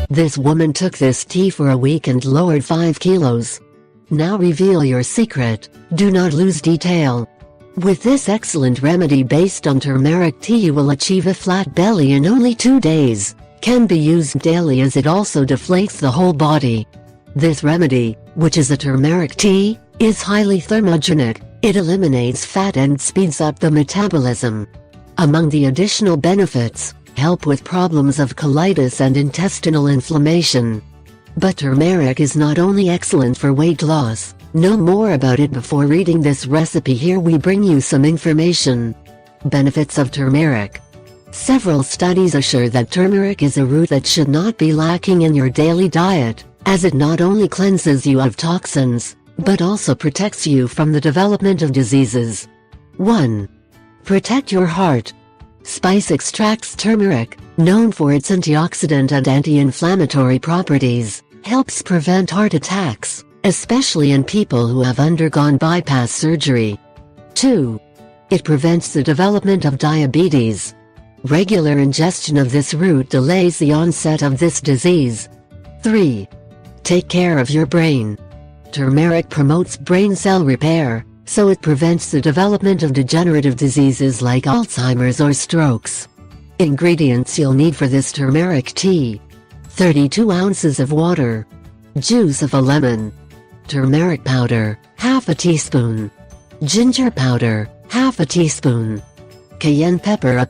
This woman took this tea for a week and lowered 5 kilos. Now reveal your secret. Do not lose detail. With this excellent remedy based on turmeric tea, you will achieve a flat belly in only 2 days. Can be used daily as it also deflates the whole body. This remedy, which is a turmeric tea, is highly thermogenic. It eliminates fat and speeds up the metabolism. Among the additional benefits, help with problems of colitis and intestinal inflammation. But turmeric is not only excellent for weight loss. Know more about it before reading this recipe. Here we bring you some information. Benefits of turmeric. Several studies assure that turmeric is a root that should not be lacking in your daily diet, as it not only cleanses you of toxins, but also protects you from the development of diseases. 1. Protect your heart. Spice extracts turmeric, known for its antioxidant and anti-inflammatory properties, helps prevent heart attacks, especially in people who have undergone bypass surgery. 2. It prevents the development of diabetes. Regular ingestion of this root delays the onset of this disease. 3. Take care of your brain. Turmeric promotes brain cell repair, so it prevents the development of degenerative diseases like Alzheimer's or strokes. Ingredients you'll need for this turmeric tea: 32 ounces of water, juice of a lemon, turmeric powder, half a teaspoon, ginger powder, half a teaspoon, cayenne pepper, a